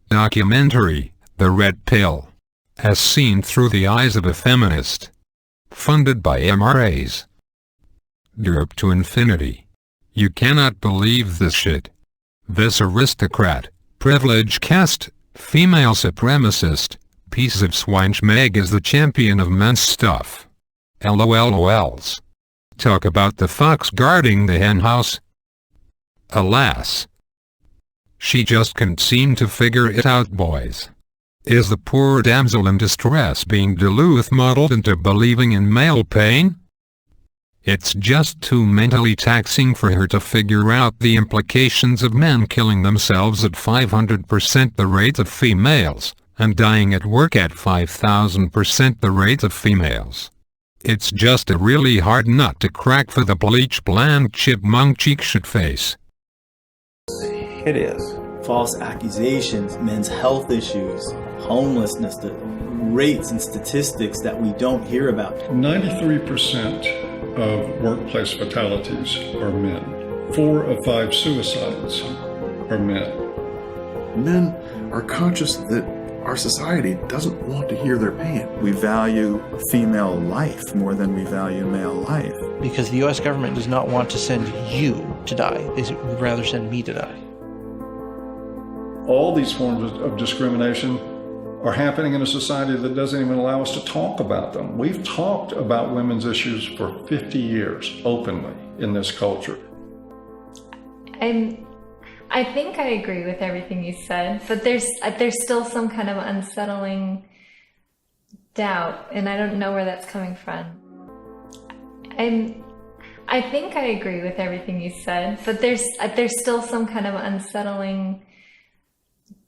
Documentary, The Red Pill. As seen through the eyes of a feminist. Funded by MRAs. Derp to infinity. You cannot believe this shit. This aristocrat, privileged caste, female supremacist, piece of swine schmeg is the champion of men's stuff. LOLOLs. Talk about the fox guarding the henhouse. Alas. She just can't seem to figure it out, boys. Is the poor damsel in distress being Duluth modeled into believing in male pain? It's just too mentally taxing for her to figure out the implications of men killing themselves at 500% the rate of females, and dying at work at 5,000% the rate of females. It's just a really hard nut to crack for the bleach blonde chipmunk cheek shit face. It is. False accusations, men's health issues, homelessness, the rates and statistics that we don't hear about. 93% of workplace fatalities are men. 4 of 5 suicides are men. Men are conscious that our society doesn't want to hear their pain. We value female life more than we value male life. Because the U.S. government does not want to send you to die. They would rather send me to die. All these forms of discrimination are happening in a society that doesn't even allow us to talk about them. We've talked about women's issues for 50 years openly in this culture. I think I agree with everything you said, but there's still some kind of unsettling doubt, and I don't know where that's coming from. I think I agree with everything you said, but there's still some kind of unsettling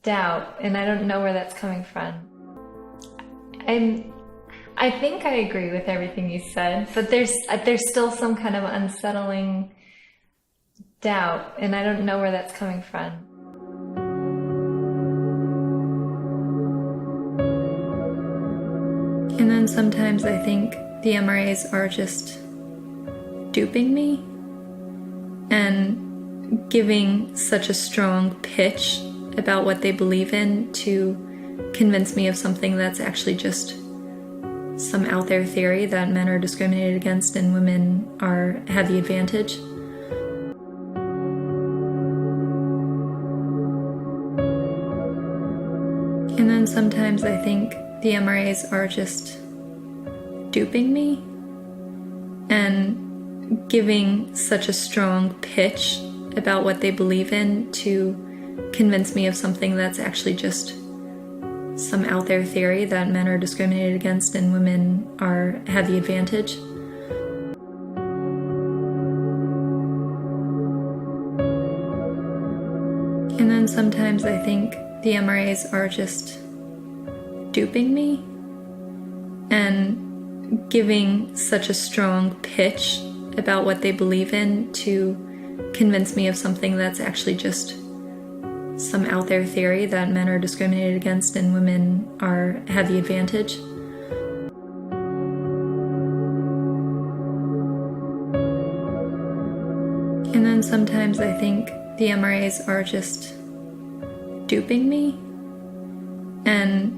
doubt, and I don't know where that's coming from. I think I agree with everything you said, but there's still some kind of unsettling doubt, and I don't know where that's coming from. And then sometimes I think the MRAs are just duping me and giving such a strong pitch about what they believe in to convince me of something that's actually just some out there theory that men are discriminated against and women have the advantage. And then sometimes I think the MRAs are just duping me and giving such a strong pitch about what they believe in to convince me of something that's actually just some out there theory that men are discriminated against and women have the advantage. And then sometimes I think the MRAs are just duping me and giving such a strong pitch about what they believe in to convince me of something that's actually just some out there theory that men are discriminated against and women have the advantage. And then sometimes I think the MRAs are just duping me and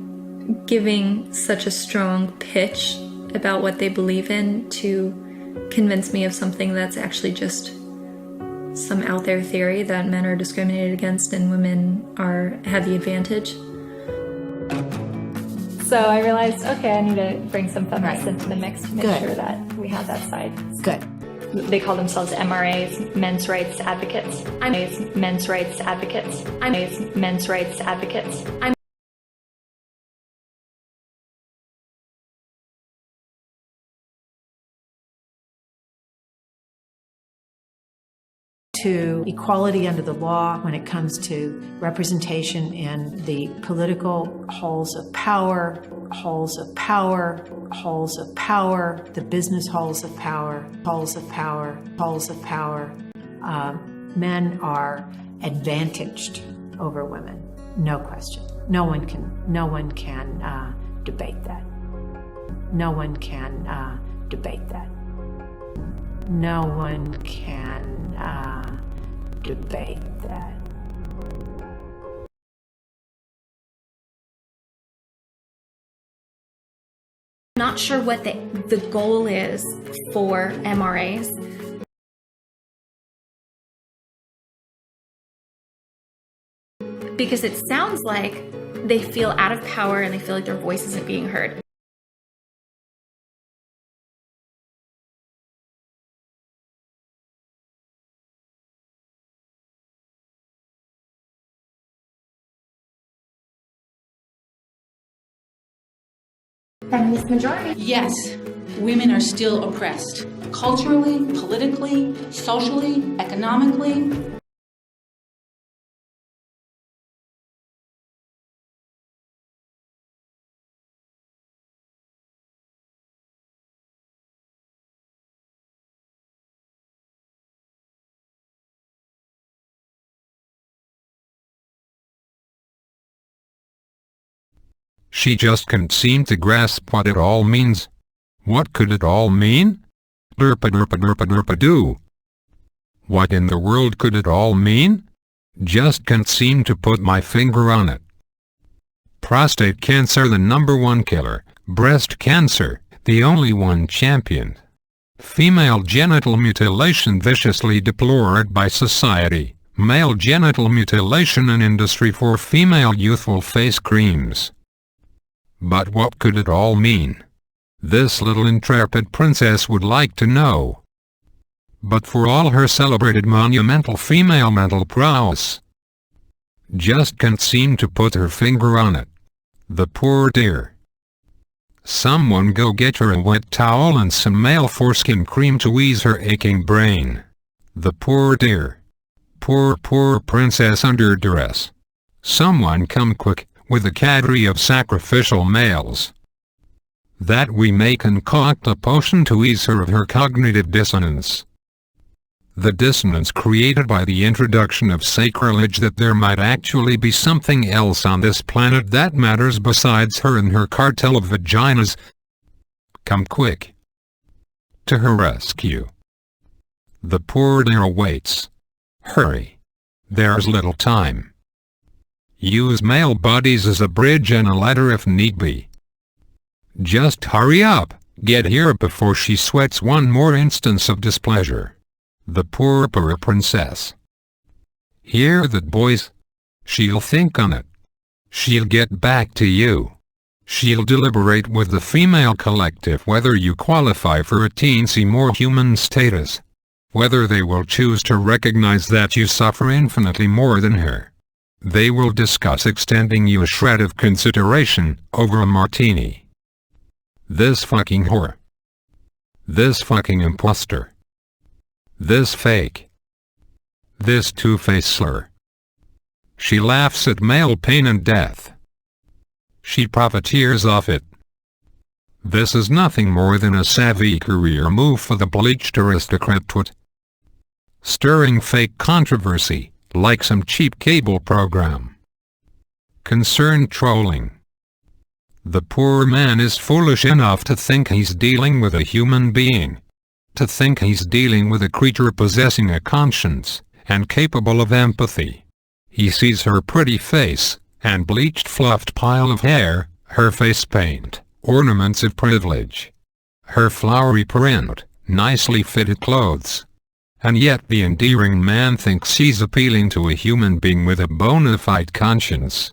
giving such a strong pitch about what they believe in to convince me of something that's actually just some out there theory that men are discriminated against and women have the advantage. So I realized, okay, I need to bring some feminists into the mix to make sure that we have that side. Good. They call themselves MRAs, men's rights advocates. I'm men's rights advocates. I'm men's rights advocates. I'm to equality under the law when it comes to representation in the political halls of power, the business halls of power, men are advantaged over women. No question. No one can debate that. No one can debate that. No one can debate that. Not sure what the goal is for MRAs. Because it sounds like they feel out of power and they feel like their voice isn't being heard. Feminist majority. Yes, women are still oppressed. Culturally, politically, socially, economically. She just can't seem to grasp what it all means. What could it all mean? Derpa-derpa-derpa-derpa-doo. What in the world could it all mean? Just can't seem to put my finger on it. Prostate cancer, the #1 killer. Breast cancer, the only one championed. Female genital mutilation, viciously deplored by society. Male genital mutilation, an industry for female youthful face creams. But what could it all mean? This little intrepid princess would like to know. But for all her celebrated monumental female mental prowess, just can't seem to put her finger on it. The poor dear. Someone go get her a wet towel and some male foreskin cream to ease her aching brain. The poor dear. Poor princess under duress. Someone come quick, with a cadre of sacrificial males, that we may concoct a potion to ease her of her cognitive dissonance. The dissonance created by the introduction of sacrilege that there might actually be something else on this planet that matters besides her and her cartel of vaginas. Come quick to her rescue. The poor dear awaits. Hurry. There's little time. Use male bodies as a bridge and a ladder if need be. Just hurry up, get here before she sweats one more instance of displeasure. The poor princess. Hear that, boys? She'll think on it. She'll get back to you. She'll deliberate with the female collective whether you qualify for a teensy more human status. Whether they will choose to recognize that you suffer infinitely more than her. They will discuss extending you a shred of consideration over a martini. This fucking whore. This fucking imposter. This fake. This two-faced slur. She laughs at male pain and death. She profiteers off it. This is nothing more than a savvy career move for the bleached aristocrat twit. Stirring fake controversy, like some cheap cable program. Concerned trolling. The poor man is foolish enough to think he's dealing with a human being. To think he's dealing with a creature possessing a conscience, and capable of empathy. He sees her pretty face, and bleached fluffed pile of hair, her face paint, ornaments of privilege. Her flowery print, nicely fitted clothes. And yet the endearing man thinks she's appealing to a human being with a bona fide conscience.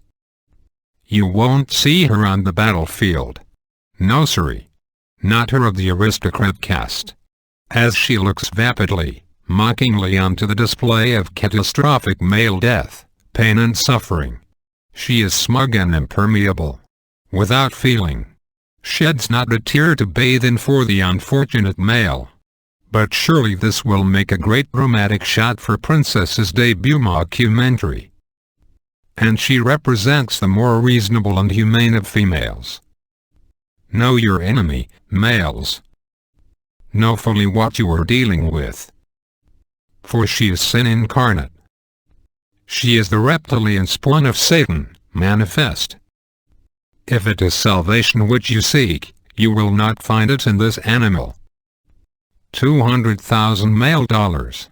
You won't see her on the battlefield. No siree. Not her of the aristocrat caste. As she looks vapidly, mockingly onto the display of catastrophic male death, pain and suffering. She is smug and impermeable. Without feeling. Sheds not a tear to bathe in for the unfortunate male. But surely this will make a great dramatic shot for Princess's debut mockumentary. And she represents the more reasonable and humane of females. Know your enemy, males. Know fully what you are dealing with. For she is sin incarnate. She is the reptilian spawn of Satan, manifest. If it is salvation which you seek, you will not find it in this animal. 200,000 male dollars.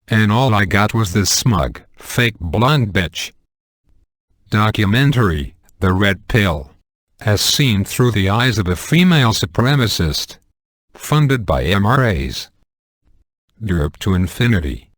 And all I got was this smug, fake blonde bitch. Documentary, The Red Pill. as seen through the eyes of a female supremacist, funded by MRAs. Derp to infinity.